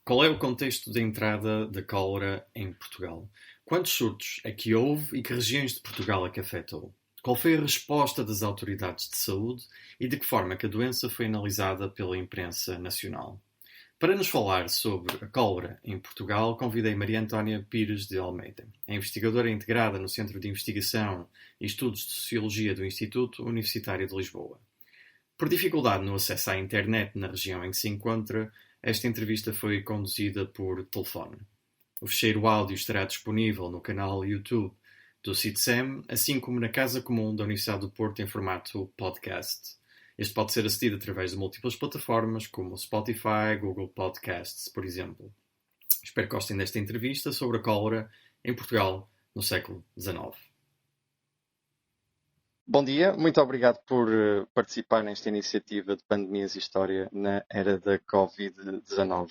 Qual é o contexto de entrada da cólera em Portugal? Quantos surtos é que houve e que regiões de Portugal é que afetou? Qual foi a resposta das autoridades de saúde e de que forma que a doença foi analisada pela imprensa nacional? Para nos falar sobre a cólera em Portugal, convidei Maria Antónia Pires de Almeida. É investigadora integrada no Centro de Investigação e Estudos de Sociologia do Instituto Universitário de Lisboa. Por dificuldade no acesso à internet na região em que se encontra, esta entrevista foi conduzida por telefone. O ficheiro áudio estará disponível no canal YouTube do CITSEM, assim como na Casa Comum da Universidade do Porto em formato podcast. Este pode ser acedido através de múltiplas plataformas, como Spotify, Google Podcasts, por exemplo. Espero que gostem desta entrevista sobre a cólera em Portugal no século XIX. Bom dia, muito obrigado por participar nesta iniciativa de Pandemias e História na era da Covid-19.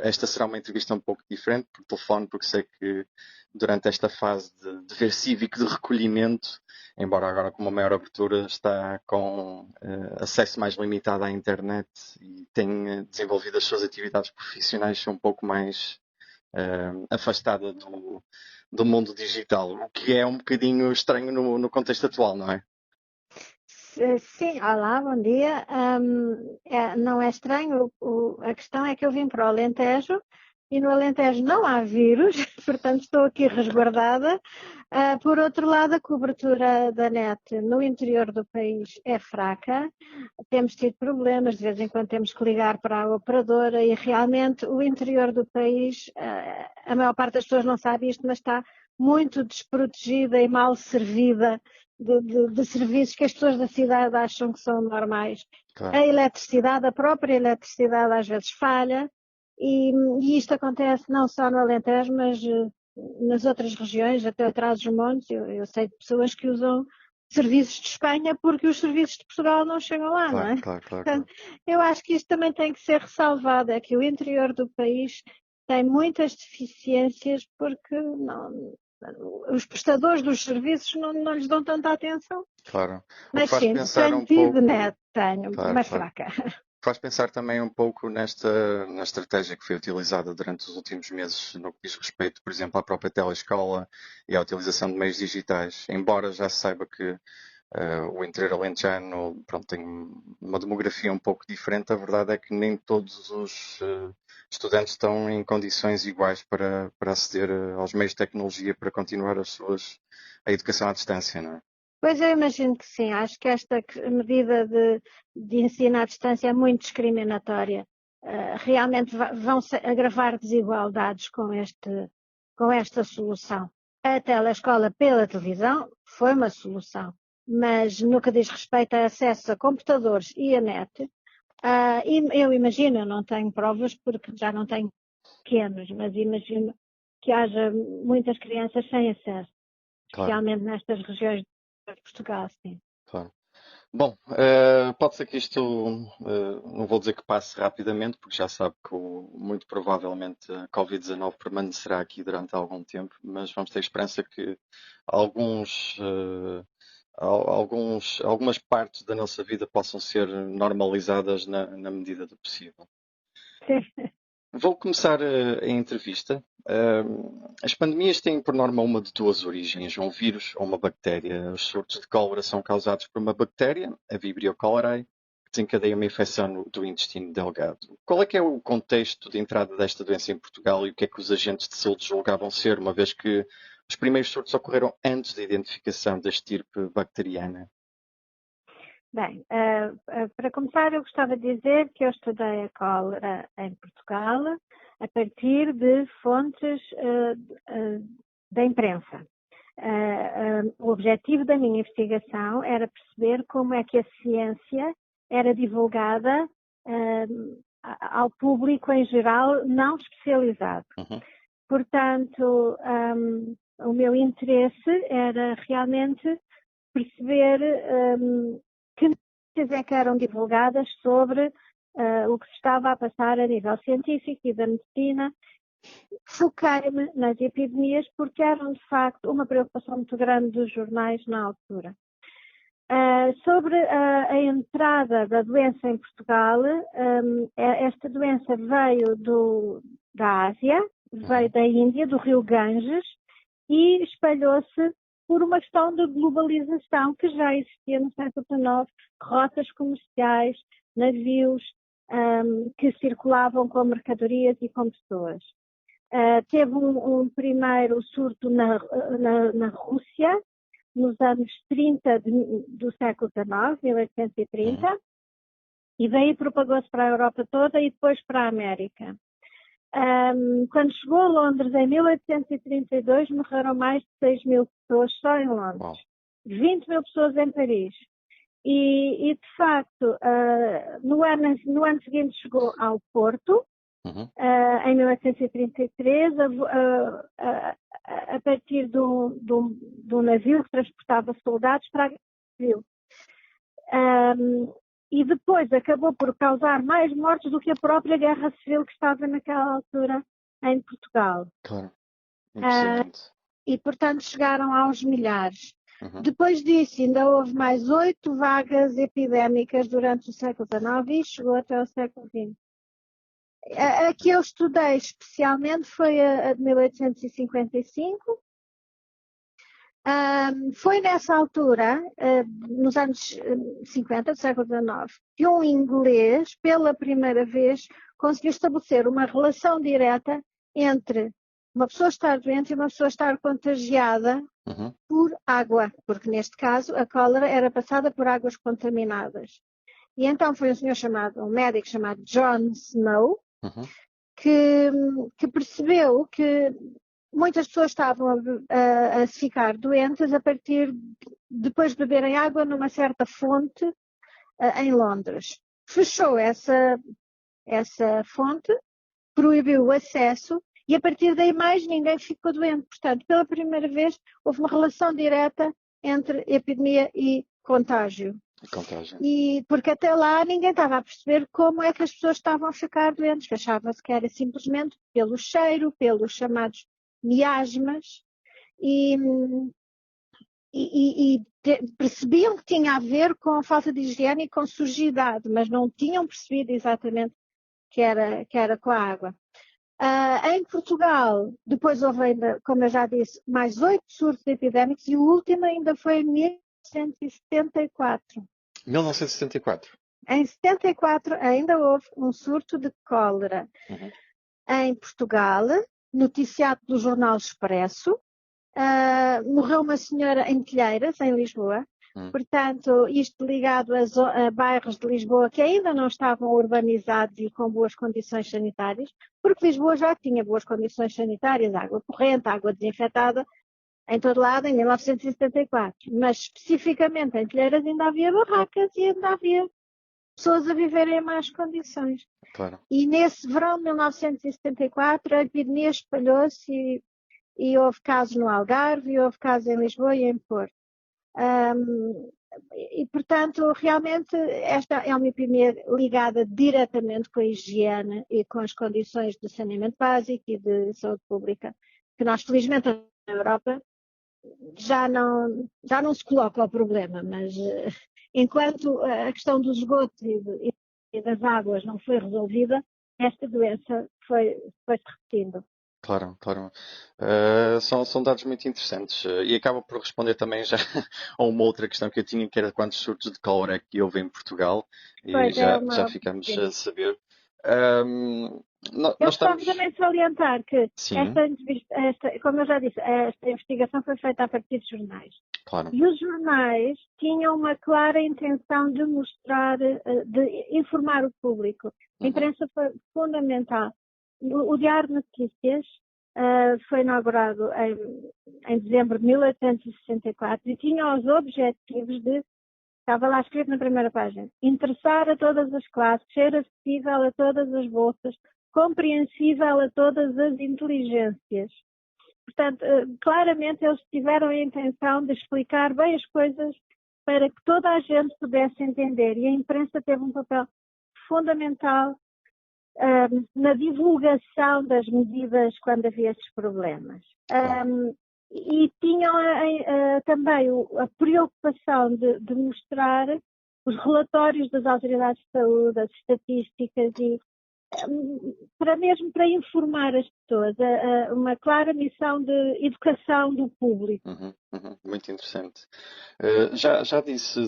Esta será uma entrevista um pouco diferente por telefone, porque sei que durante esta fase de dever cívico de recolhimento, embora agora com uma maior abertura, está com acesso mais limitado à internet e tem desenvolvido as suas atividades profissionais um pouco mais afastada do mundo digital, o que é um bocadinho estranho no contexto atual, não é? Sim, olá, bom dia. Não é estranho, a questão é que eu vim para o Alentejo e no Alentejo não há vírus, portanto estou aqui resguardada. Por outro lado, a cobertura da net no interior do país é fraca, temos tido problemas, de vez em quando temos que ligar para a operadora e realmente o interior do país, a maior parte das pessoas não sabe isto, mas está muito desprotegida e mal servida de serviços que as pessoas da cidade acham que são normais. Claro. A própria eletricidade às vezes falha e isto acontece não só no Alentejo, mas nas outras regiões, até atrás dos montes. Eu sei de pessoas que usam serviços de Espanha porque os serviços de Portugal não chegam lá, Claro, não é? claro. Portanto, eu acho que isto também tem que ser ressalvado, é que o interior do país tem muitas deficiências porque os prestadores dos serviços não lhes dão tanta atenção. Claro. O que Mas faz sim, pensar um tenho tido pouco. net, tenho, Claro, mas claro. fraca. Faz pensar também um pouco na estratégia que foi utilizada durante os últimos meses no que diz respeito, por exemplo, à própria telescola e à utilização de meios digitais. Embora já se saiba que o interior alentejano, pronto, tem uma demografia um pouco diferente, a verdade é que nem todos os estudantes estão em condições iguais para aceder aos meios de tecnologia para continuar a educação à distância, não é? Pois eu imagino que sim, acho que esta medida de ensino à distância é muito discriminatória. Realmente vão-se agravar desigualdades com esta solução. A telescola pela televisão foi uma solução, mas no que diz respeito a acesso a computadores e a net, eu imagino, eu não tenho provas porque já não tenho pequenos, mas imagino que haja muitas crianças sem acesso, Claro. especialmente nestas regiões de Portugal, sim. Claro. Bom, pode ser que isto, não vou dizer que passe rapidamente, porque já sabe que muito provavelmente a Covid-19 permanecerá aqui durante algum tempo, mas vamos ter esperança que alguns, algumas partes da nossa vida possam ser normalizadas na medida do possível. Sim. Vou começar a entrevista. As pandemias têm por norma uma de duas origens, um vírus ou uma bactéria. Os surtos de cólera são causados por uma bactéria, a Vibrio cholerae, que desencadeia uma infecção do intestino delgado. Qual é o contexto de entrada desta doença em Portugal e o que é que os agentes de saúde julgavam ser, uma vez que os primeiros surtos ocorreram antes da identificação da estirpe bacteriana? Bem, para começar, eu gostava de dizer que eu estudei a cólera em Portugal a partir de fontes da imprensa. O objetivo da minha investigação era perceber como é que a ciência era divulgada ao público em geral não especializado. Uhum. Portanto, o meu interesse era realmente perceber que notícias é que eram divulgadas sobre o que se estava a passar a nível científico e da medicina. Foquei-me nas epidemias porque eram, de facto, uma preocupação muito grande dos jornais na altura. Sobre a entrada da doença em Portugal, esta doença veio da Ásia, veio da Índia, do rio Ganges, e espalhou-se por uma questão de globalização que já existia no século XIX, rotas comerciais, navios que circulavam com mercadorias e com pessoas. Teve um primeiro surto na Rússia, nos anos 30 do século XIX, 1830, e daí propagou-se para a Europa toda e depois para a América. Quando chegou a Londres, em 1832, morreram mais de 6 mil pessoas só em Londres. Uau. 20 mil pessoas em Paris. E de facto, no ano seguinte chegou ao Porto, em 1833, a partir de um navio que transportava soldados para a Brasil. E depois acabou por causar mais mortes do que a própria guerra civil que estava naquela altura em Portugal. Claro. Impressionante. E, portanto, chegaram aos milhares. Depois disso, ainda houve mais 8 vagas epidémicas durante o século XIX e chegou até o século XX. A que eu estudei especialmente foi a de 1855. Foi nessa altura, nos anos 50 do século XIX, que um inglês, pela primeira vez, conseguiu estabelecer uma relação direta entre uma pessoa estar doente e uma pessoa estar contagiada por água, porque neste caso a cólera era passada por águas contaminadas. E então foi um médico chamado John Snow, que percebeu que muitas pessoas estavam a ficar doentes a partir depois de beberem água numa certa fonte em Londres. Fechou essa fonte, proibiu o acesso e a partir daí mais ninguém ficou doente. Portanto, pela primeira vez houve uma relação direta entre epidemia e contágio. E porque até lá ninguém estava a perceber como é que as pessoas estavam a ficar doentes, que achava-se que era simplesmente pelo cheiro, pelos chamados miasmas, e percebiam que tinha a ver com a falta de higiene e com sujidade, mas não tinham percebido exatamente que era com a água. Em Portugal, depois houve ainda, como eu já disse, mais 8 surtos epidémicos e o último ainda foi em 1974. 1974? Em 74 ainda houve um surto de cólera em Portugal, noticiado pelo Jornal Expresso. Morreu uma senhora em Telheiras, em Lisboa. Portanto, isto ligado a bairros de Lisboa que ainda não estavam urbanizados e com boas condições sanitárias, porque Lisboa já tinha boas condições sanitárias, água corrente, água desinfetada, em todo lado, em 1974. Mas, especificamente, em Telheiras ainda havia barracas e ainda havia pessoas a viverem em más condições. Claro. E nesse verão de 1974, a epidemia espalhou-se e houve casos no Algarve, e houve casos em Lisboa e em Porto. E, portanto, realmente esta é uma epidemia ligada diretamente com a higiene e com as condições de saneamento básico e de saúde pública, que nós, felizmente, na Europa, já não se coloca o problema, mas enquanto a questão dos esgotos e das águas não foi resolvida, esta doença foi se repetindo. Claro. São dados muito interessantes e acaba por responder também já a uma outra questão que eu tinha, que era quantos surtos de cólera que houve em Portugal, e já ficamos a saber. Eu gostava também de salientar que esta, como eu já disse, esta investigação foi feita a partir de jornais. Claro. E os jornais tinham uma clara intenção de mostrar, de informar o público. A imprensa foi fundamental. O Diário de Notícias foi inaugurado em dezembro de 1864 e tinha os objetivos de, estava lá escrito na primeira página, interessar a todas as classes, ser acessível a todas as bolsas, compreensível a todas as inteligências. Portanto, claramente eles tiveram a intenção de explicar bem as coisas para que toda a gente pudesse entender, e a imprensa teve um papel fundamental na divulgação das medidas quando havia esses problemas. E tinham também a preocupação de mostrar os relatórios das autoridades de saúde, as estatísticas, e para informar as pessoas, uma clara missão de educação do público. Muito interessante. Já disse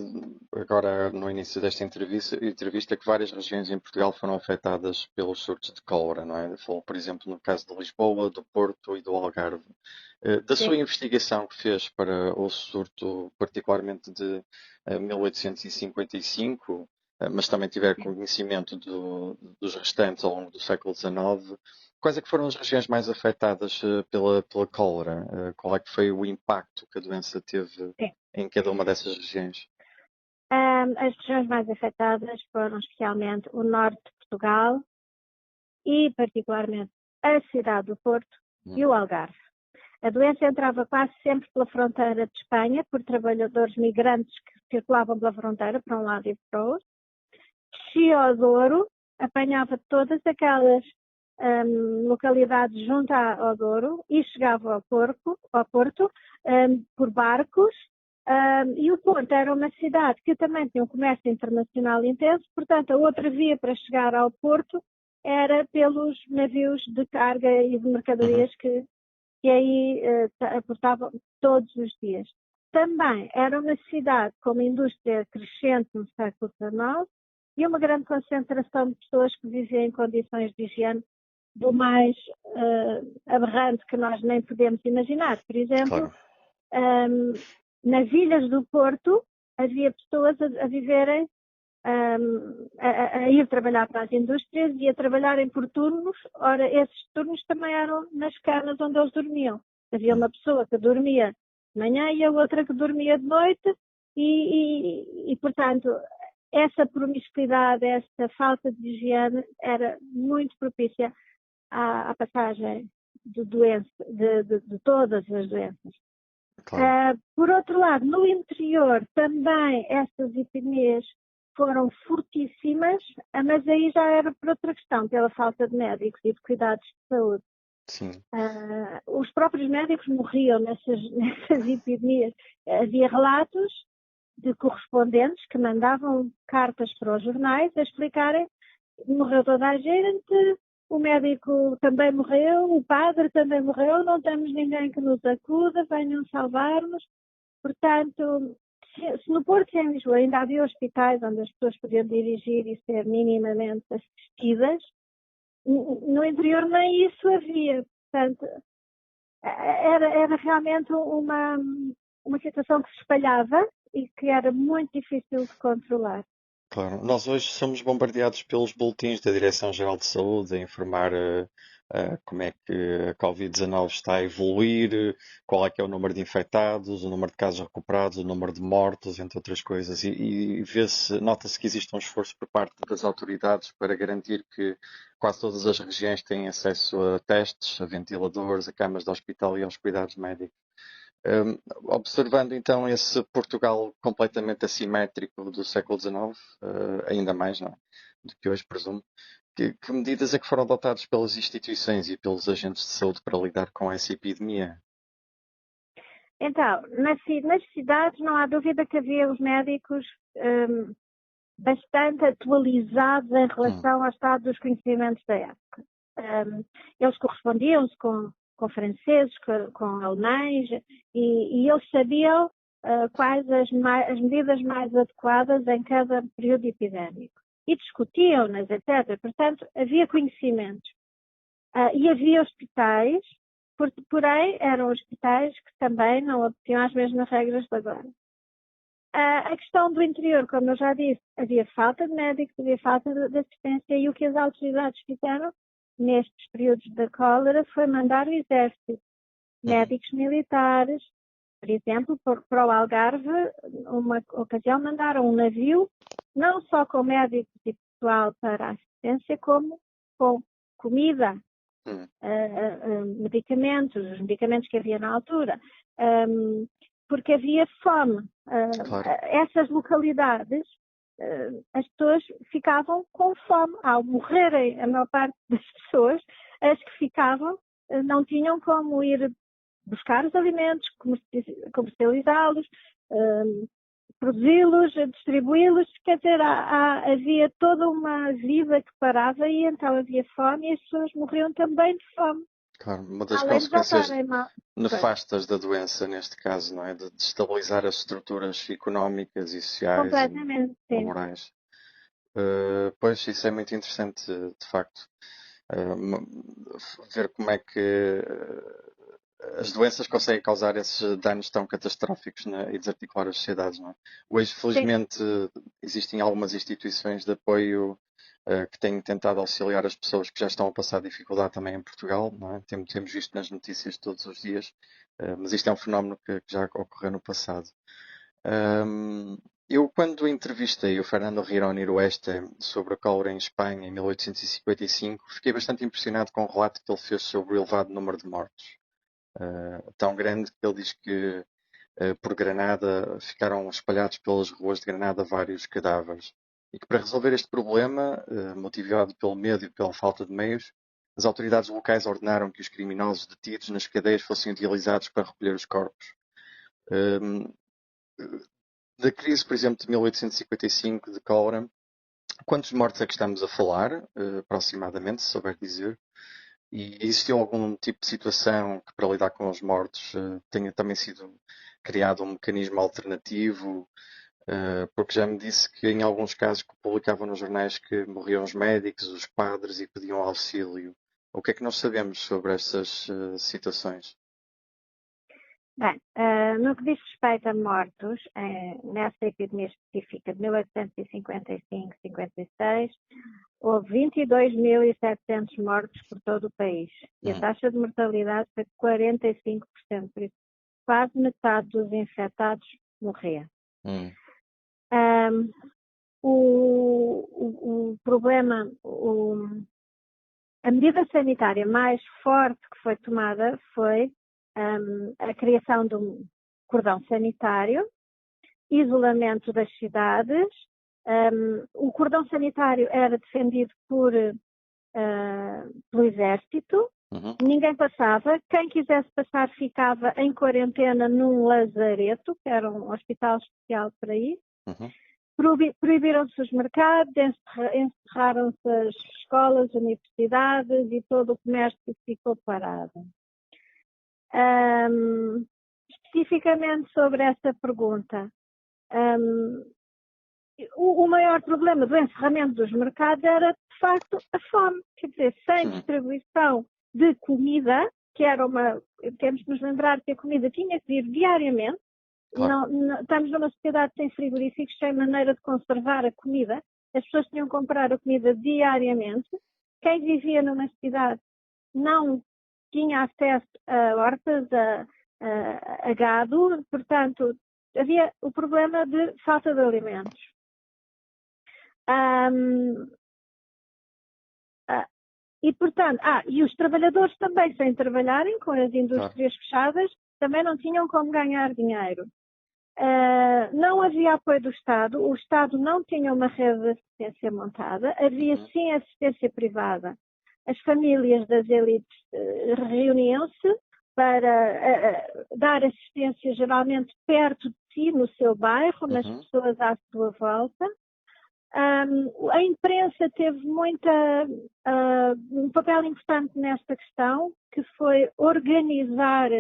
agora no início desta entrevista que várias regiões em Portugal foram afetadas pelos surtos de cólera, não é? Falou, por exemplo, no caso de Lisboa, do Porto e do Algarve. Da sua investigação que fez para o surto, particularmente de 1855, mas também tiver conhecimento dos restantes ao longo do século XIX, quais é que foram as regiões mais afetadas pela cólera? Qual é que foi o impacto que a doença teve em cada uma dessas regiões? As regiões mais afetadas foram especialmente o norte de Portugal e particularmente a cidade do Porto e o Algarve. A doença entrava quase sempre pela fronteira de Espanha, por trabalhadores migrantes que circulavam pela fronteira para um lado e para o outro. Descia ao Douro, apanhava todas aquelas localidades junto ao Douro e chegava ao Porto por barcos. E o Porto era uma cidade que também tinha um comércio internacional intenso, portanto a outra via para chegar ao Porto era pelos navios de carga e de mercadorias que aí aportavam todos os dias. Também era uma cidade com uma indústria crescente no século XIX e uma grande concentração de pessoas que viviam em condições de higiene do mais aberrante que nós nem podemos imaginar. Por exemplo, nas ilhas do Porto havia pessoas a viverem, a ir trabalhar para as indústrias e a trabalharem por turnos. Ora, esses turnos também eram nas camas onde eles dormiam. Havia uma pessoa que dormia de manhã e a outra que dormia de noite e portanto, essa promiscuidade, essa falta de higiene era muito propícia à passagem de todas as doenças. Claro. Por outro lado, no interior também essas epidemias foram fortíssimas, mas aí já era por outra questão, pela falta de médicos e de cuidados de saúde. Sim. Os próprios médicos morriam nessas epidemias. Havia relatos de correspondentes que mandavam cartas para os jornais a explicarem: morreu toda a gente, o médico também morreu, o padre também morreu, não temos ninguém que nos acuda, venham salvar-nos. Portanto, se no Porto e em Lisboa ainda havia hospitais onde as pessoas podiam dirigir e ser minimamente assistidas, no interior nem isso havia. Portanto, era realmente uma situação que se espalhava e que era muito difícil de controlar. Claro. Nós hoje somos bombardeados pelos boletins da Direção-Geral de Saúde a informar como é que a Covid-19 está a evoluir, qual é que é o número de infectados, o número de casos recuperados, o número de mortos, entre outras coisas. E nota-se que existe um esforço por parte das autoridades para garantir que quase todas as regiões têm acesso a testes, a ventiladores, a camas de hospital e aos cuidados médicos. Observando então esse Portugal completamente assimétrico do século XIX, ainda mais, não é? Do que hoje, presumo, que medidas é que foram adotadas pelas instituições e pelos agentes de saúde para lidar com essa epidemia? Então, nas cidades não há dúvida que havia os médicos bastante atualizados em relação ao estado dos conhecimentos da época. Eles correspondiam-se com franceses, com alemães, e eles sabiam quais as medidas mais adequadas em cada período epidémico. E discutiam-nas, etc. Portanto, havia conhecimentos. E havia hospitais, porém, eram hospitais que também não obtinham as mesmas regras de agora. A questão do interior, como eu já disse, havia falta de médicos, havia falta de assistência, e o que as autoridades fizeram nestes períodos da cólera foi mandar o exército, médicos militares. Por exemplo, para o Algarve, uma ocasião mandaram um navio, não só com médicos e pessoal para a assistência, como com comida, medicamentos, os medicamentos que havia na altura, porque havia fome. Claro. Essas localidades, as pessoas ficavam com fome. Ao morrerem a maior parte das pessoas, as que ficavam não tinham como ir buscar os alimentos, comercializá-los. produzi-los, distribuí-los, quer dizer, havia toda uma vida que parava e então havia fome e as pessoas morriam também de fome. Claro, uma das Além de já consequências estarem mal. nefastas da doença, neste caso, não é? De destabilizar as estruturas económicas e sociais e Completamente, sim. laborais. Pois, isso é muito interessante, de facto. Ver como é que as doenças conseguem causar esses danos tão catastróficos, né, e desarticular as sociedades, não é? Hoje, Sim. felizmente, existem algumas instituições de apoio que têm tentado auxiliar as pessoas que já estão a passar dificuldade também em Portugal, não é? Temos visto nas notícias todos os dias, mas isto é um fenómeno que já ocorreu no passado. Eu, quando entrevistei o Fernando Girón Irueste sobre a cólera em Espanha em 1855, fiquei bastante impressionado com o relato que ele fez sobre o elevado número de mortos. Tão grande que ele diz que por Granada ficaram espalhados pelas ruas de Granada vários cadáveres. E que para resolver este problema, motivado pelo medo e pela falta de meios, as autoridades locais ordenaram que os criminosos detidos nas cadeias fossem utilizados para recolher os corpos. Da crise, por exemplo, de 1855 de cólera, quantos mortos é que estamos a falar, aproximadamente, se souber dizer? E existiu algum tipo de situação que, para lidar com os mortos, tenha também sido criado um mecanismo alternativo? Porque já me disse que em alguns casos que publicavam nos jornais que morriam os médicos, os padres e pediam auxílio. O que é que nós sabemos sobre estas situações? Bem, no que diz respeito a mortos, nessa epidemia específica de 1855-56, houve 22.700 mortos por todo o país. E a taxa de mortalidade foi de 45%, por isso quase metade dos infectados morria. O problema, a medida sanitária mais forte que foi tomada foi a criação de um cordão sanitário, isolamento das cidades. O cordão sanitário era defendido pelo exército, ninguém passava. Quem quisesse passar ficava em quarentena num lazareto, que era um hospital especial para isso. Proibiram-se os mercados, encerraram-se as escolas, universidades e todo o comércio ficou parado. Especificamente sobre essa pergunta, o maior problema do encerramento dos mercados era, de facto, a fome. Quer dizer, sem distribuição de comida, temos que nos lembrar que a comida tinha que vir diariamente. Claro. Não, estamos numa sociedade sem frigoríficos, sem maneira de conservar a comida. As pessoas tinham que comprar a comida diariamente. Quem vivia numa cidade não tinha acesso a hortas, a gado, portanto, havia o problema de falta de alimentos. E, portanto, e os trabalhadores também, sem trabalharem, com as indústrias fechadas, também não tinham como ganhar dinheiro. Não havia apoio do Estado, o Estado não tinha uma rede de assistência montada, havia sim assistência privada. As famílias das elites reuniam-se para dar assistência geralmente perto de si, no seu bairro, nas pessoas à sua volta. A imprensa teve um papel importante nesta questão, que foi organizar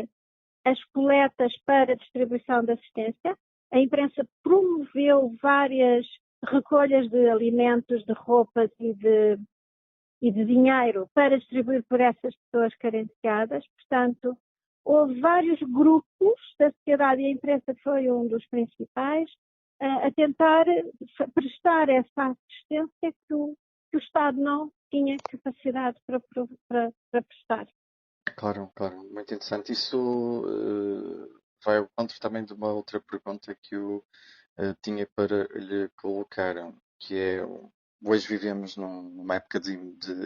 as coletas para a distribuição de assistência. A imprensa promoveu várias recolhas de alimentos, de roupas e de dinheiro para distribuir por essas pessoas carenciadas. Portanto, houve vários grupos da sociedade e a imprensa foi um dos principais a tentar prestar essa assistência que o Estado não tinha capacidade para prestar. Claro, muito interessante. Isso vai ao encontro também de uma outra pergunta que eu tinha para lhe colocar, que é, hoje vivemos numa época de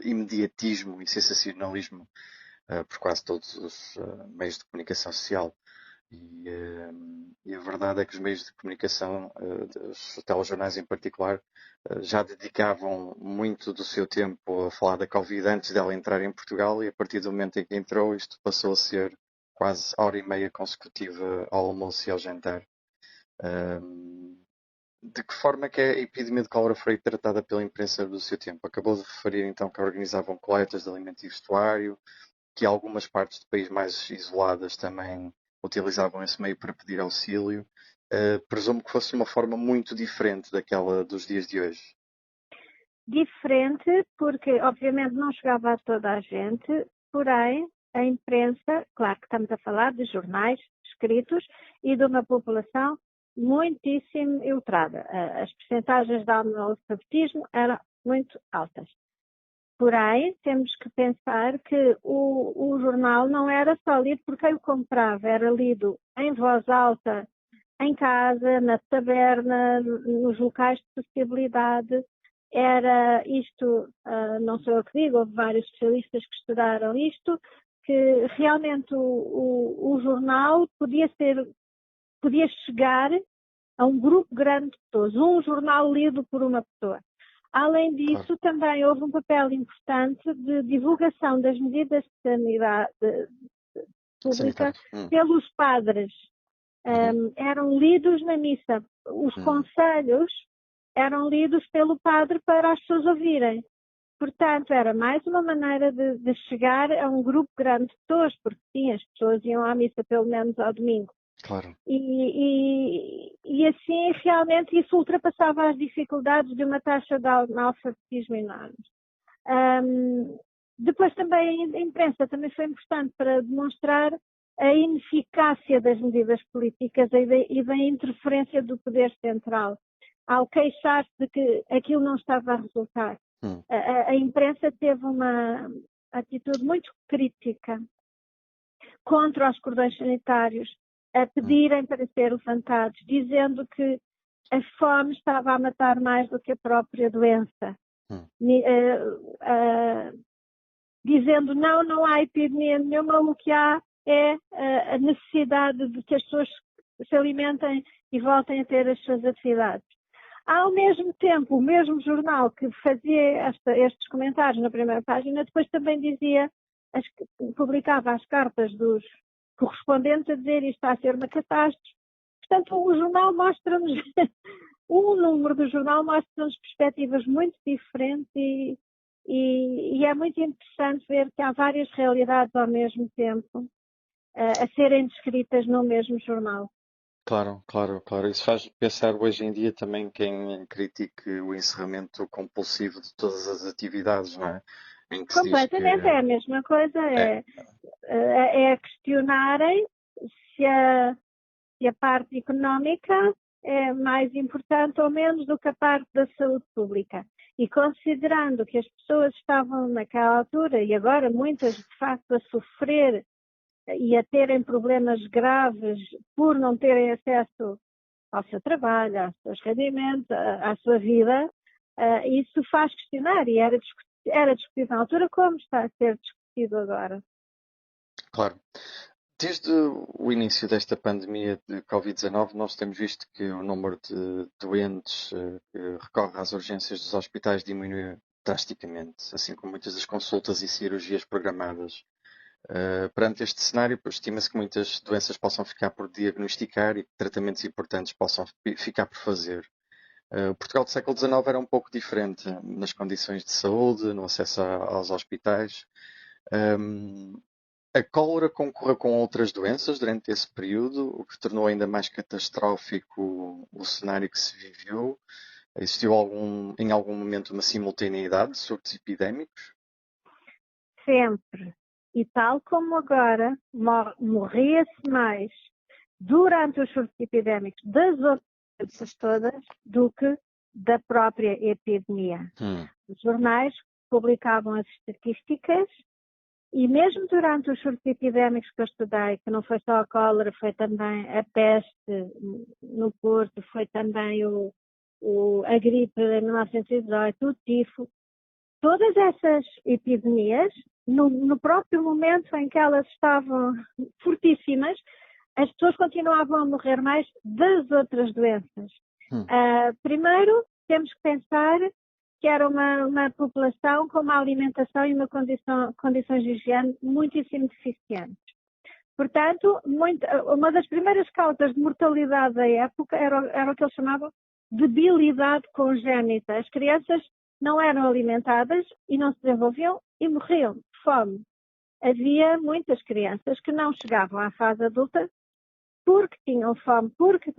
imediatismo e sensacionalismo por quase todos os meios de comunicação social. E a verdade é que os meios de comunicação, os telejornais em particular, já dedicavam muito do seu tempo a falar da Covid antes dela entrar em Portugal, e a partir do momento em que entrou, isto passou a ser quase hora e meia consecutiva ao almoço e ao jantar. De que forma é que a epidemia de cólera foi tratada pela imprensa do seu tempo? Acabou de referir então que organizavam coletas de alimento e vestuário, que algumas partes do país mais isoladas também utilizavam esse meio para pedir auxílio. Presumo que fosse uma forma muito diferente daquela dos dias de hoje. Diferente, porque obviamente não chegava a toda a gente, porém a imprensa, claro que estamos a falar de jornais escritos e de uma população muitíssimo ilustrada. As percentagens de analfabetismo eram muito altas. Porém, temos que pensar que o jornal não era só lido por quem o comprava, era lido em voz alta, em casa, na taberna, nos locais de sociabilidade. Era isto, não sou eu que digo, houve vários especialistas que estudaram isto, que realmente o jornal podia chegar a um grupo grande de pessoas, um jornal lido por uma pessoa. Além disso, também houve um papel importante de divulgação das medidas de sanidade pública pelos padres. Eram lidos na missa. Os conselhos eram lidos pelo padre para as pessoas ouvirem. Portanto, era mais uma maneira de chegar a um grupo grande de pessoas, porque sim, as pessoas iam à missa pelo menos ao domingo. Claro. E assim, realmente, isso ultrapassava as dificuldades de uma taxa de analfabetismo enorme. Depois também a imprensa também foi importante para demonstrar a ineficácia das medidas políticas e da interferência do poder central, ao queixar-se de que aquilo não estava a resultar. A imprensa teve uma atitude muito crítica contra os cordões sanitários, a pedirem para ser levantados, dizendo que a fome estava a matar mais do que a própria doença. Dizendo não há epidemia nenhuma, o que há é a necessidade de que as pessoas se alimentem e voltem a ter as suas atividades. Ao mesmo tempo, o mesmo jornal que fazia estes comentários na primeira página, depois também publicava as cartas dos correspondentes a dizer isto está a ser uma catástrofe. Portanto, o jornal mostra-nos, o número do jornal mostra-nos perspectivas muito diferentes e é muito interessante ver que há várias realidades ao mesmo tempo a serem descritas no mesmo jornal. Claro. Isso faz pensar hoje em dia também quem critique o encerramento compulsivo de todas as atividades, não é? Em que se diz Completamente, é a mesma coisa, é questionarem se a parte económica é mais importante ou menos do que a parte da saúde pública. E considerando que as pessoas estavam naquela altura, e agora muitas de facto a sofrer e a terem problemas graves por não terem acesso ao seu trabalho, aos seus rendimentos, à sua vida, isso faz questionar e era discutido na altura como está a ser discutido agora. Claro. Desde o início desta pandemia de Covid-19, nós temos visto que o número de doentes que recorre às urgências dos hospitais diminuiu drasticamente, assim como muitas das consultas e cirurgias programadas. Perante este cenário, estima-se que muitas doenças possam ficar por diagnosticar e que tratamentos importantes possam ficar por fazer. O Portugal do século XIX era um pouco diferente nas condições de saúde, no acesso aos hospitais. A cólera concorreu com outras doenças durante esse período, o que tornou ainda mais catastrófico o cenário que se viveu. Existiu em algum momento uma simultaneidade de surtos epidémicos? Sempre. E tal como agora, morria-se mais durante os surtos epidémicos das outras doenças todas do que da própria epidemia. Os jornais publicavam as estatísticas e mesmo durante os surtos epidémicos que eu estudei, que não foi só a cólera, foi também a peste no Porto, foi também a gripe em 1918, o tifo, todas essas epidemias, no próprio momento em que elas estavam fortíssimas, as pessoas continuavam a morrer mais das outras doenças. Primeiro, temos que pensar que era uma população com uma alimentação e condições de higiene muitíssimo deficientes. Portanto, uma das primeiras causas de mortalidade da época era o que eles chamavam debilidade congénita. As crianças não eram alimentadas e não se desenvolviam e morriam de fome. Havia muitas crianças que não chegavam à fase adulta porque tinham fome, porque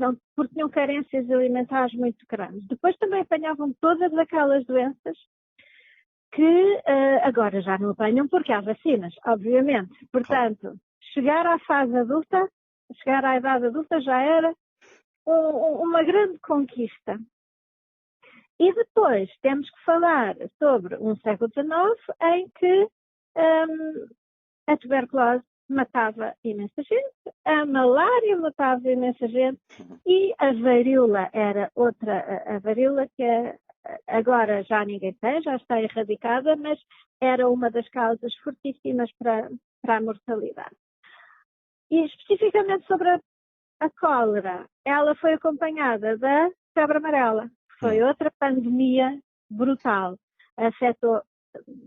tinham carências alimentares muito grandes. Depois também apanhavam todas aquelas doenças que agora já não apanham porque há vacinas, obviamente. Portanto, chegar à fase adulta, chegar à idade adulta já era uma grande conquista. E depois temos que falar sobre um século XIX em que a tuberculose matava imensa gente, a malária matava imensa gente e a varíola era outra, a varíola que agora já ninguém tem, já está erradicada, mas era uma das causas fortíssimas para a mortalidade. E especificamente sobre a cólera, ela foi acompanhada da febre amarela, que foi outra pandemia brutal. Afetou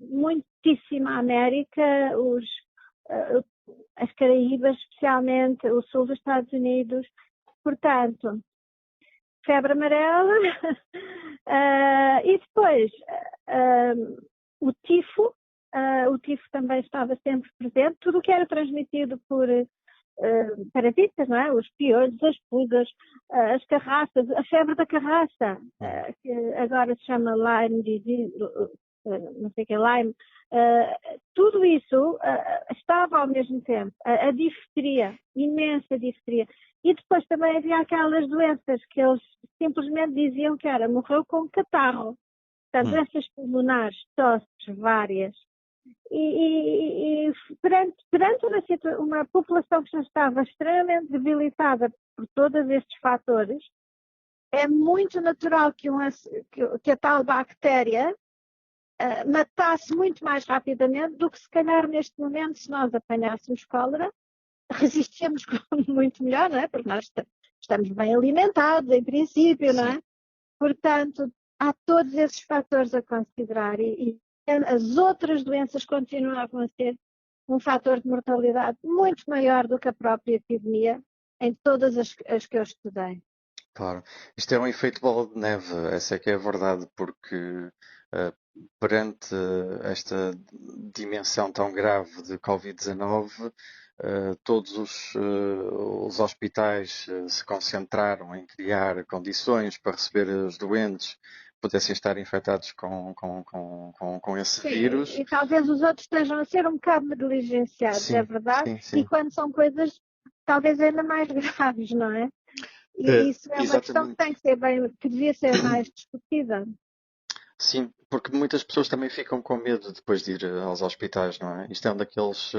muitíssimo a América, as Caraíbas, especialmente o sul dos Estados Unidos. Portanto, febre amarela e depois o tifo também estava sempre presente, tudo o que era transmitido por parasitas, não é? Os piolhos, as pulgas, as carraças, a febre da carraça, que agora se chama Lyme disease, não sei o que é Lyme, tudo isso estava ao mesmo tempo. A difteria, imensa difteria. E depois também havia aquelas doenças que eles simplesmente diziam que morreu com catarro. Portanto, doenças pulmonares, tosses várias. E perante uma população que já estava extremamente debilitada por todos estes fatores, é muito natural que a tal bactéria matasse muito mais rapidamente do que se calhar neste momento, se nós apanhássemos cólera, resistíamos muito melhor, não é? Porque nós estamos bem alimentados, em princípio, não é? Portanto, há todos esses fatores a considerar e as outras doenças continuavam a ser um fator de mortalidade muito maior do que a própria epidemia em todas as que eu estudei. Claro. Isto é um efeito bola de neve, essa é que é a verdade, porque perante esta dimensão tão grave de Covid-19, todos os hospitais se concentraram em criar condições para receber os doentes que pudessem estar infectados com esse vírus. E talvez os outros estejam a ser um bocado negligenciados, é verdade? Sim. E quando são coisas talvez ainda mais graves, não é? E isso é uma questão que tem que ser que devia ser mais discutida. Sim, porque muitas pessoas também ficam com medo depois de ir aos hospitais, não é? Isto é um daqueles.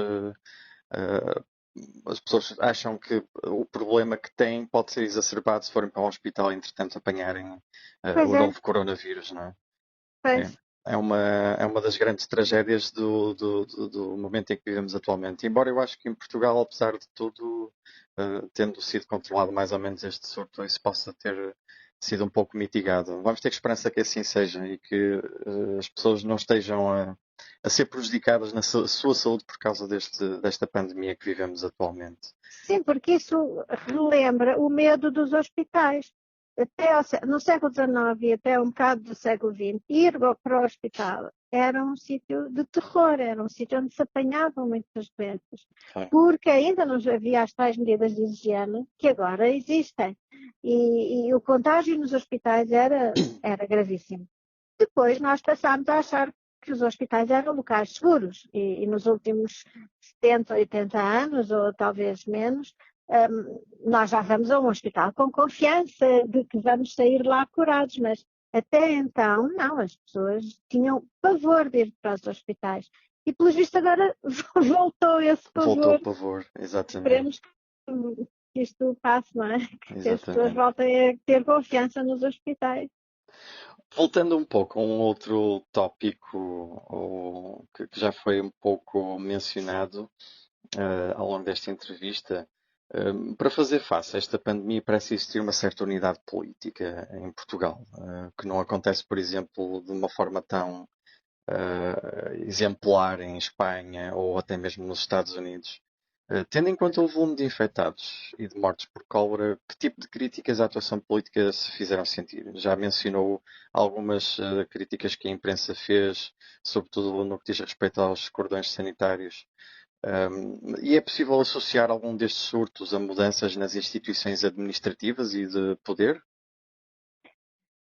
As pessoas acham que o problema que têm pode ser exacerbado se forem para um hospital e, entretanto, apanharem o novo coronavírus, não é? Pois. É uma das grandes tragédias do momento em que vivemos atualmente. Embora eu acho que em Portugal, apesar de tudo, tendo sido controlado mais ou menos este surto, isso possa ter sido um pouco mitigado. Vamos ter esperança que assim seja e que as pessoas não estejam a ser prejudicadas na sua saúde por causa desta pandemia que vivemos atualmente. Sim, porque isso relembra o medo dos hospitais. Até no século XIX e até um bocado do século XX, ir para o hospital era um sítio de terror, era um sítio onde se apanhavam muitas doenças, porque ainda não havia as tais medidas de higiene que agora existem. E o contágio nos hospitais era gravíssimo. Depois nós passámos a achar que os hospitais eram locais seguros e nos últimos 70, 80 anos, ou talvez menos, nós já vamos a um hospital com confiança de que vamos sair lá curados, mas até então, não, as pessoas tinham pavor de ir para os hospitais. E, pelos vistos, agora voltou esse pavor. Voltou o pavor, exatamente. Esperemos que isto passe, não é? Que as pessoas voltem a ter confiança nos hospitais. Voltando um pouco a um outro tópico que já foi um pouco mencionado ao longo desta entrevista, para fazer face a esta pandemia parece existir uma certa unidade política em Portugal, que não acontece, por exemplo, de uma forma tão exemplar em Espanha ou até mesmo nos Estados Unidos. Tendo em conta o volume de infectados e de mortes por cólera, que tipo de críticas à atuação política se fizeram sentir? Já mencionou algumas críticas que a imprensa fez, sobretudo no que diz respeito aos cordões sanitários. E é possível associar algum destes surtos a mudanças nas instituições administrativas e de poder?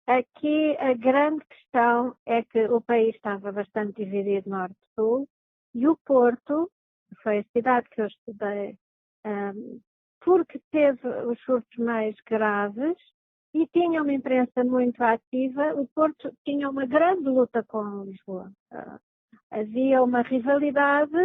Aqui a grande questão é que o país estava bastante dividido norte-sul e o Porto, que foi a cidade que eu estudei, porque teve os surtos mais graves e tinha uma imprensa muito ativa, o Porto tinha uma grande luta com Lisboa. Havia uma rivalidade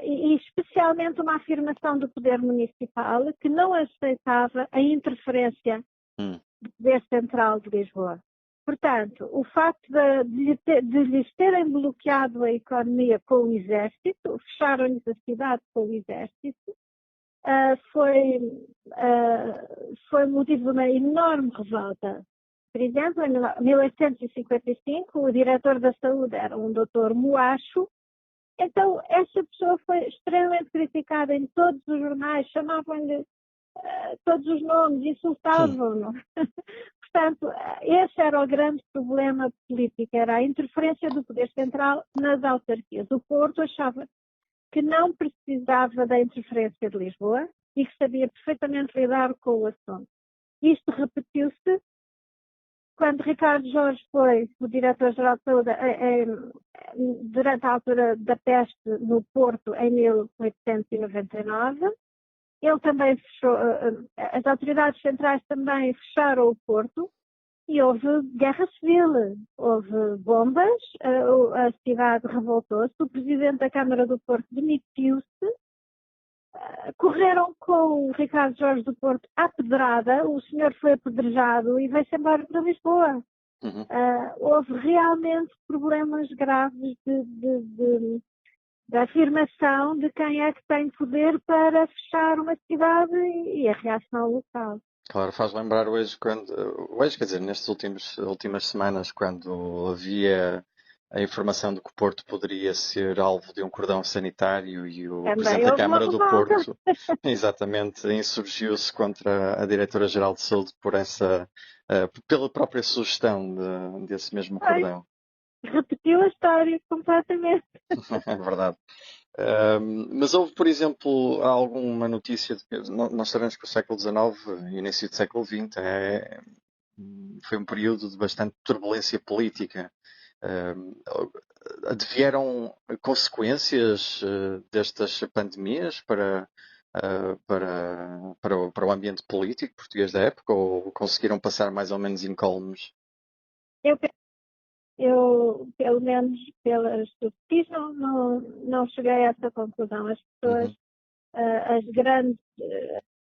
e especialmente uma afirmação do poder municipal que não aceitava a interferência do poder central de Lisboa. Portanto, o facto de lhes terem bloqueado a economia com o exército, fecharam-lhes a cidade com o exército, foi motivo de uma enorme revolta. Por exemplo, em 1855, o diretor da saúde era um doutor Moacho. Então, essa pessoa foi extremamente criticada em todos os jornais, chamavam-lhe todos os nomes, insultavam-no. Portanto, esse era o grande problema político, era a interferência do poder central nas autarquias. O Porto achava que não precisava da interferência de Lisboa e que sabia perfeitamente lidar com o assunto. Isto repetiu-se quando Ricardo Jorge foi o diretor-geral de saúde durante a altura da peste no Porto, em 1899. Ele também fechou, as autoridades centrais também fecharam o Porto e houve guerra civil, houve bombas, a cidade revoltou-se, o presidente da Câmara do Porto demitiu-se, correram com o Ricardo Jorge do Porto à pedrada, o senhor foi apedrejado e veio-se embora para Lisboa. Houve realmente problemas graves da afirmação de quem é que tem poder para fechar uma cidade e a reação local. Claro, faz lembrar hoje, quer dizer, nestas últimas semanas, quando havia a informação de que o Porto poderia ser alvo de um cordão sanitário e o Presidente da Câmara do Porto, exatamente, insurgiu-se contra a Diretora-Geral de Saúde pela própria sugestão desse mesmo cordão. Repetiu a história completamente. É verdade. Mas houve, por exemplo, alguma notícia nós sabemos que o século XIX e o início do século XX foi um período de bastante turbulência política. Advieram consequências destas pandemias para o ambiente político português da época ou conseguiram passar mais ou menos incólumes? Eu, pelo menos pelas pesquisas, não cheguei a essa conclusão. As pessoas, as grandes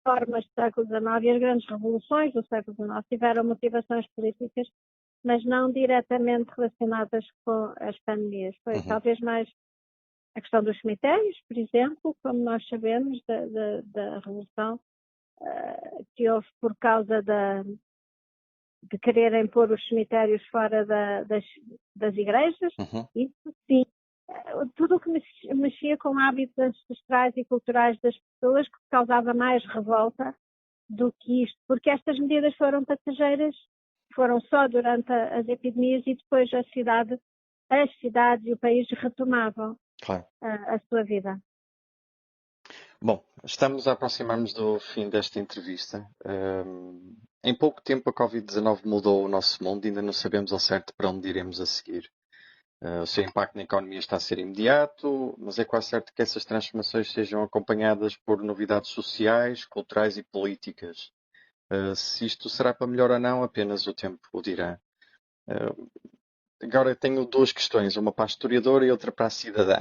formas do século XIX e as grandes revoluções do século XIX tiveram motivações políticas, mas não diretamente relacionadas com as pandemias. Foi talvez mais a questão dos cemitérios, por exemplo, como nós sabemos da revolução que houve por causa de quererem pôr os cemitérios fora das igrejas. Isso sim. Tudo o que mexia com hábitos ancestrais e culturais das pessoas que causava mais revolta do que isto, porque estas medidas foram passageiras, foram só durante as epidemias e depois as cidades e o país retomavam a sua vida. Bom, estamos a aproximar-nos do fim desta entrevista. Em pouco tempo a Covid-19 mudou o nosso mundo e ainda não sabemos ao certo para onde iremos a seguir. O seu impacto na economia está a ser imediato, mas é quase certo que essas transformações sejam acompanhadas por novidades sociais, culturais e políticas. Se isto será para melhor ou não, apenas o tempo o dirá. Agora tenho duas questões, uma para a historiadora e outra para a cidadã.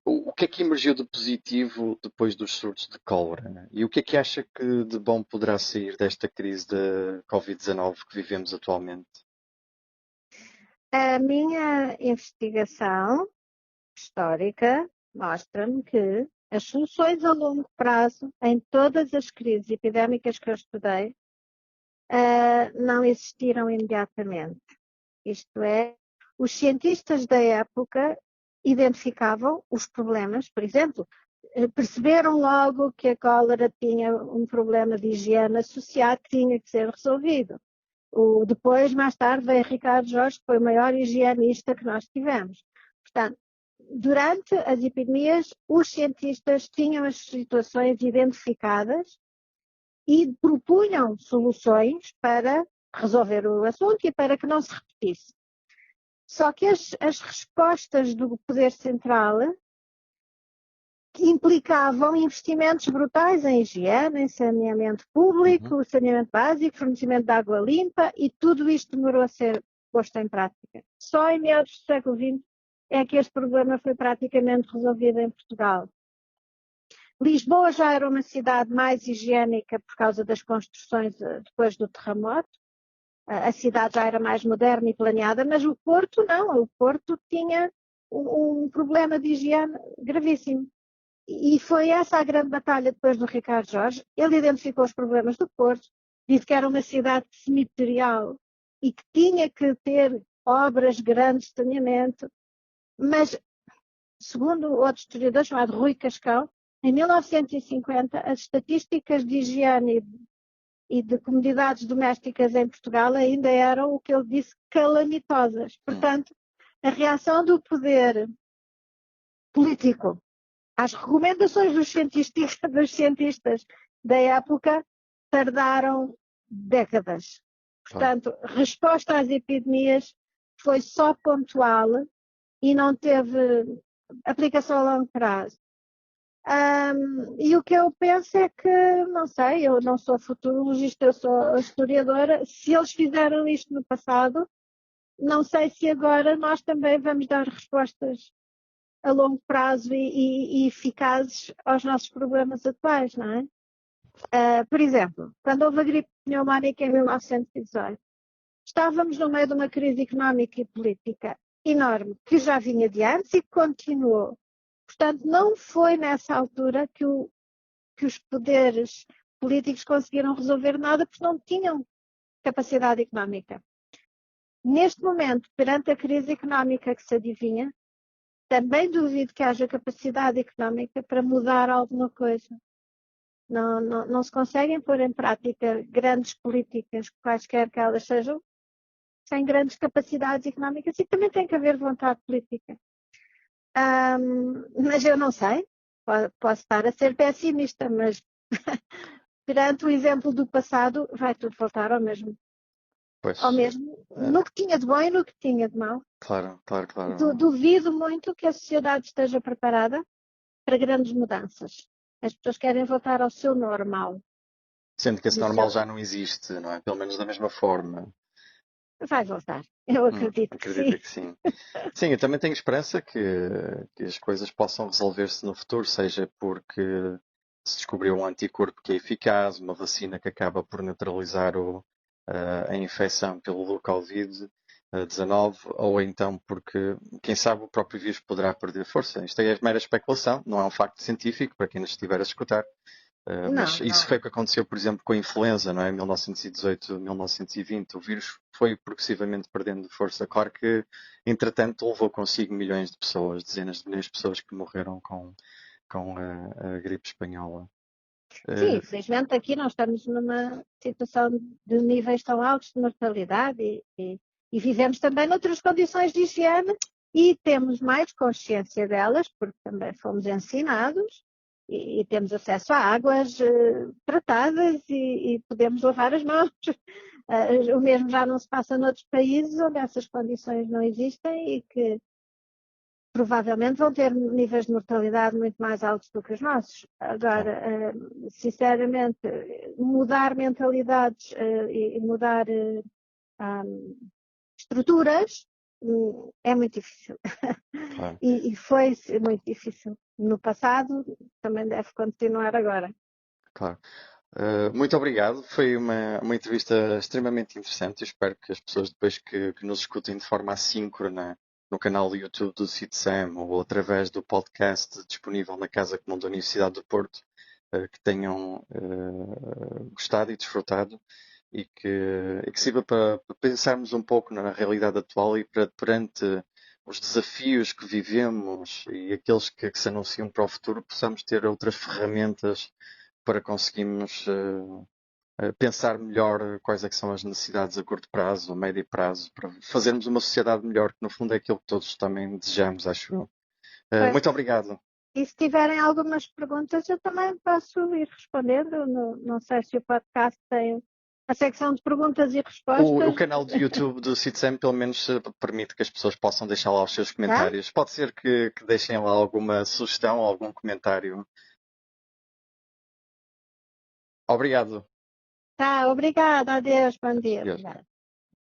O que é que emergiu de positivo depois dos surtos de cólera? E o que é que acha que de bom poderá sair desta crise da Covid-19 que vivemos atualmente? A minha investigação histórica mostra-me que as soluções a longo prazo em todas as crises epidémicas que eu estudei não existiram imediatamente. Isto é, os cientistas da época identificavam os problemas, por exemplo, perceberam logo que a cólera tinha um problema de higiene associado que tinha que ser resolvido. Depois, mais tarde, veio Ricardo Jorge, que foi o maior higienista que nós tivemos. Portanto, durante as epidemias, os cientistas tinham as situações identificadas e propunham soluções para resolver o assunto e para que não se repetisse. Só que as respostas do poder central implicavam investimentos brutais em higiene, em saneamento público, saneamento básico, fornecimento de água limpa, e tudo isto demorou a ser posto em prática. Só em meados do século XX é que este problema foi praticamente resolvido em Portugal. Lisboa já era uma cidade mais higiênica por causa das construções depois do terremoto. A cidade já era mais moderna e planeada, mas o Porto não. O Porto tinha um problema de higiene gravíssimo. E foi essa a grande batalha depois do Ricardo Jorge. Ele identificou os problemas do Porto, disse que era uma cidade cemiterial e que tinha que ter obras grandes de saneamento. Mas, segundo outro historiador chamado Rui Cascão, em 1950, as estatísticas de higiene e de comunidades domésticas em Portugal ainda eram, o que ele disse, calamitosas. Portanto, a reação do poder político às recomendações dos cientistas da época tardaram décadas. Portanto, resposta às epidemias foi só pontual e não teve aplicação a longo prazo. E o que eu penso é que, não sei, eu não sou futurologista, eu sou historiadora. Se eles fizeram isto no passado, não sei se agora nós também vamos dar respostas a longo prazo e eficazes aos nossos problemas atuais, não é? Por exemplo, quando houve a gripe pneumónica em 1918, estávamos no meio de uma crise económica e política enorme, que já vinha de antes e que continuou. Portanto, não foi nessa altura que os poderes políticos conseguiram resolver nada, porque não tinham capacidade económica. Neste momento, perante a crise económica que se adivinha, também duvido que haja capacidade económica para mudar alguma coisa. Não se conseguem pôr em prática grandes políticas, quaisquer que elas sejam, sem grandes capacidades económicas, e também tem que haver vontade política. Mas eu não sei, posso estar a ser pessimista, mas perante o exemplo do passado, vai tudo voltar ao mesmo. Pois, Ao mesmo, no que tinha de bom e no que tinha de mau. claro. Duvido muito que a sociedade esteja preparada para grandes mudanças. As pessoas querem voltar ao seu normal. Sendo que esse normal já não existe, não é? Pelo menos da mesma forma. Vai voltar. Eu acredito que sim. Acredito que sim. Sim, eu também tenho esperança que as coisas possam resolver-se no futuro, seja porque se descobriu um anticorpo que é eficaz, uma vacina que acaba por neutralizar a infecção pelo Covid-19, ou então porque, quem sabe, o próprio vírus poderá perder força. Isto é mera especulação, não é um facto científico, para quem nos estiver a escutar. Mas isso foi o que aconteceu, por exemplo, com a influenza, não é? Em 1918, 1920, o vírus foi progressivamente perdendo força. Claro que, entretanto, levou consigo milhões de pessoas, dezenas de milhões de pessoas que morreram com a gripe espanhola. Sim, infelizmente aqui nós estamos numa situação de níveis tão altos de mortalidade e vivemos também noutras condições de higiene e temos mais consciência delas, porque também fomos ensinados e temos acesso a águas tratadas e podemos lavar as mãos. O mesmo já não se passa noutros países onde essas condições não existem e que provavelmente vão ter níveis de mortalidade muito mais altos do que os nossos. Agora, sinceramente, mudar mentalidades e mudar estruturas é muito difícil. Claro. E foi muito difícil no passado, também deve continuar agora. Claro. Muito obrigado. Foi uma entrevista extremamente interessante. Eu espero que as pessoas depois que nos escutem de forma assíncrona no canal do YouTube do CITSEM ou através do podcast disponível na Casa Comum da Universidade do Porto, que tenham gostado e desfrutado e que sirva para pensarmos um pouco na realidade atual e para perante os desafios que vivemos e aqueles que se anunciam para o futuro, possamos ter outras ferramentas para conseguirmos pensar melhor quais é que são as necessidades a curto prazo, a médio prazo, para fazermos uma sociedade melhor, que no fundo é aquilo que todos também desejamos, acho eu. Pois. Muito obrigado. E se tiverem algumas perguntas, eu também posso ir respondendo. Não sei se o podcast tem a secção de perguntas e respostas. O canal de YouTube do CITSEM pelo menos permite que as pessoas possam deixar lá os seus comentários. Pode ser que deixem lá alguma sugestão ou algum comentário. Obrigado. Tá, obrigada. Adeus, bom dia. Adeus. Obrigada.